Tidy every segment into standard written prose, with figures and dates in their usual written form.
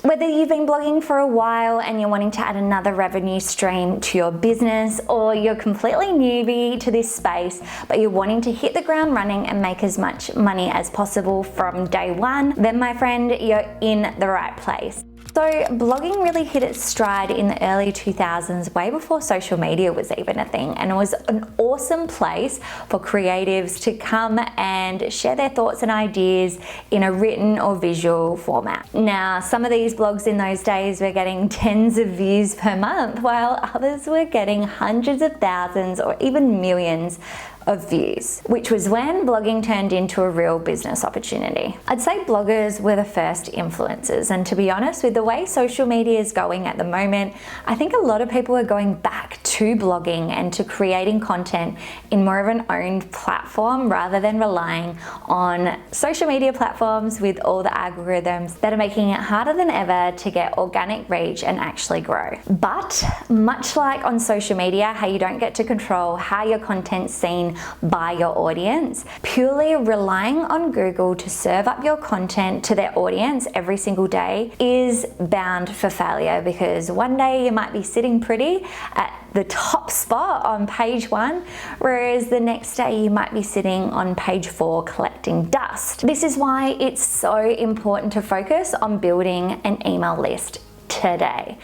Whether you've been blogging for a while and you're wanting to add another revenue stream to your business, or you're completely newbie to this space, but you're wanting to hit the ground running and make as much money as possible from day one, then my friend, you're in the right place. So blogging really hit its stride in the early 2000s, way before social media was even a thing, and it was an awesome place for creatives to come and share their thoughts and ideas in a written or visual format. Now, some of these blogs in those days were getting tens of views per month, while others were getting hundreds of thousands or even millions of views, which was when blogging turned into a real business opportunity. I'd say bloggers were the first influencers, and to be honest, with the way social media is going at the moment, I think a lot of people are going back to blogging and to creating content in more of an owned platform rather than relying on social media platforms with all the algorithms that are making it harder than ever to get organic reach and actually grow. But much like on social media, how you don't get to control how your content's seen by your audience, purely relying on Google to serve up your content to their audience every single day is bound for failure, because one day you might be sitting pretty at the top spot on page 1, whereas the next day you might be sitting on page 4 collecting dust. This is why it's so important to focus on building an email list today.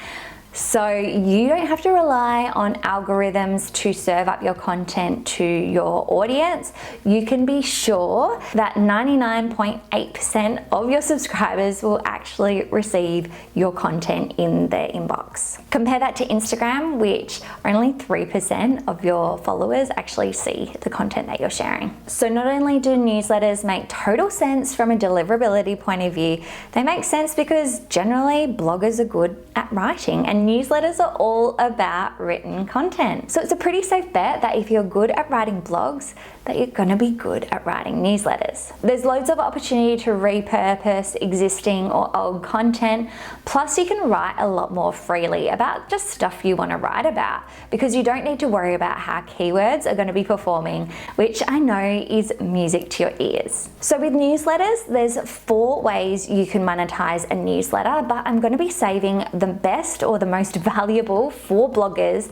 So you don't have to rely on algorithms to serve up your content to your audience. You can be sure that 99.8% of your subscribers will actually receive your content in their inbox. Compare that to Instagram, which only 3% of your followers actually see the content that you're sharing. So not only do newsletters make total sense from a deliverability point of view, they make sense because generally bloggers are good at writing, and newsletters are all about written content. So it's a pretty safe bet that if you're good at writing blogs, that you're gonna be good at writing newsletters. There's loads of opportunity to repurpose existing or old content, plus you can write a lot more freely about just stuff you wanna write about, because you don't need to worry about how keywords are gonna be performing, which I know is music to your ears. So with newsletters, there's 4 ways you can monetize a newsletter, but I'm gonna be saving the best or the most valuable for bloggers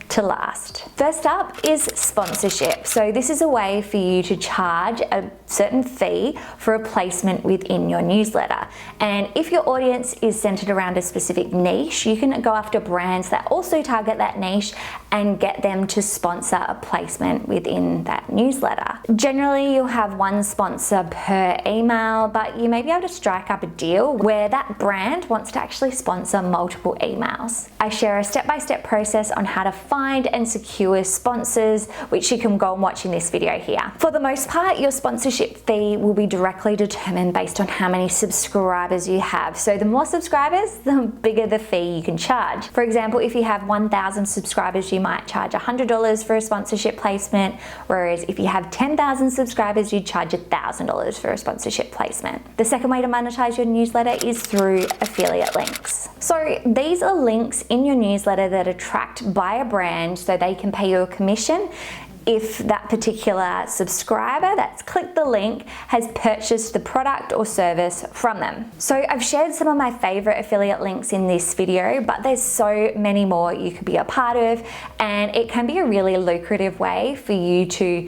to last. First up is sponsorship. So this is a way for you to charge a certain fee for a placement within your newsletter. And if your audience is centered around a specific niche, you can go after brands that also target that niche and get them to sponsor a placement within that newsletter. Generally, you'll have one sponsor per email, but you may be able to strike up a deal where that brand wants to actually sponsor multiple emails. I share a step-by-step process on how to find and secure sponsors, which you can go and watch in this video here. For the most part, your sponsorship fee will be directly determined based on how many subscribers you have. So the more subscribers, the bigger the fee you can charge. For example, if you have 1,000 subscribers, you might charge $100 for a sponsorship placement, whereas if you have 10,000 subscribers, you'd charge $1,000 for a sponsorship placement. The second way to monetize your newsletter is through affiliate links. So these are links in your newsletter that are tracked by a brand so they can pay you a commission if that particular subscriber that's clicked the link has purchased the product or service from them. So I've shared some of my favorite affiliate links in this video, but there's so many more you could be a part of, and it can be a really lucrative way for you to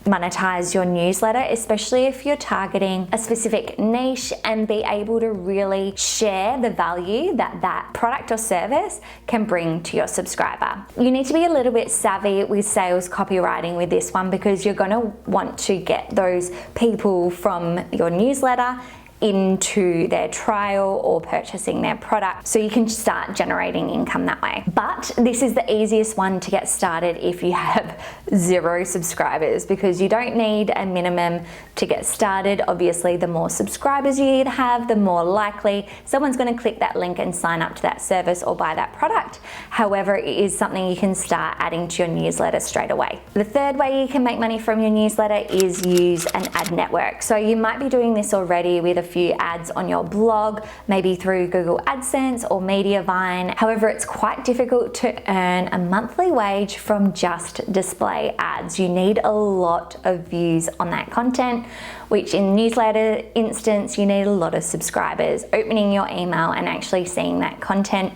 monetize your newsletter, especially if you're targeting a specific niche, and be able to really share the value that that product or service can bring to your subscriber. You need to be a little bit savvy with sales copywriting with this one, because you're going to want to get those people from your newsletter into their trial or purchasing their product, so you can start generating income that way. But this is the easiest one to get started if you have 0 subscribers, because you don't need a minimum to get started. Obviously, the more subscribers you have, the more likely someone's going to click that link and sign up to that service or buy that product. However, it is something you can start adding to your newsletter straight away. The third way you can make money from your newsletter is use an ad network. So you might be doing this already with few ads on your blog, maybe through Google AdSense or Mediavine. However, it's quite difficult to earn a monthly wage from just display ads. You need a lot of views on that content, which in newsletter instance, you need a lot of subscribers opening your email and actually seeing that content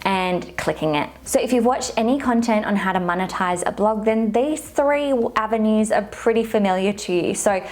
and clicking it. So if you've watched any content on how to monetize a blog, then these 3 avenues are pretty familiar to you. So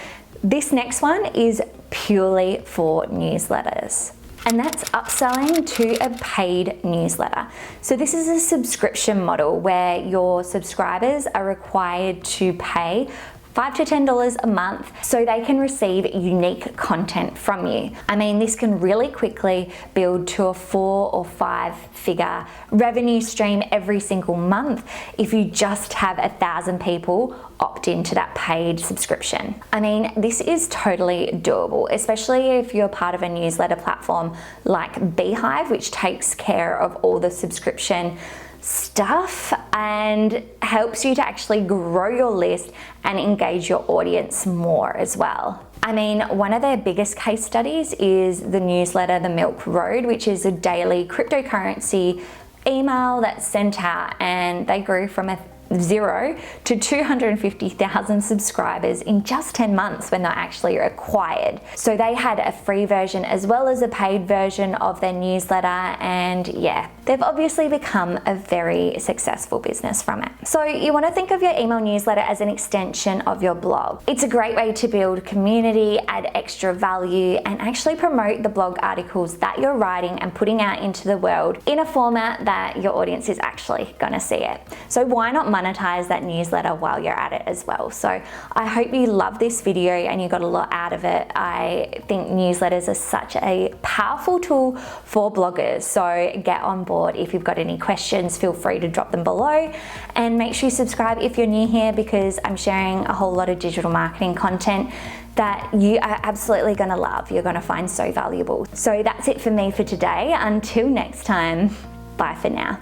this next one is purely for newsletters, and that's upselling to a paid newsletter. So this is a subscription model where your subscribers are required to pay $5 to $10 a month so they can receive unique content from you. I mean, this can really quickly build to a 4 or 5 figure revenue stream every single month if you just have 1,000 people opt into that paid subscription. I mean, this is totally doable, especially if you're part of a newsletter platform like Beehive, which takes care of all the subscription stuff and helps you to actually grow your list and engage your audience more as well. I mean, one of their biggest case studies is the newsletter The Milk Road, which is a daily cryptocurrency email that's sent out, and they grew from 0 to 250,000 subscribers in just 10 months when they're actually acquired. So they had a free version as well as a paid version of their newsletter, and yeah, they've obviously become a very successful business from it. So you want to think of your email newsletter as an extension of your blog. It's a great way to build community, add extra value, and actually promote the blog articles that you're writing and putting out into the world in a format that your audience is actually going to see it. So why not monetize that newsletter while you're at it as well? So I hope you love this video and you got a lot out of it. I think newsletters are such a powerful tool for bloggers. So get on board. If you've got any questions, feel free to drop them below, and make sure you subscribe if you're new here, because I'm sharing a whole lot of digital marketing content that you are absolutely going to love. You're going to find so valuable. So that's it for me for today. Until next time, bye for now.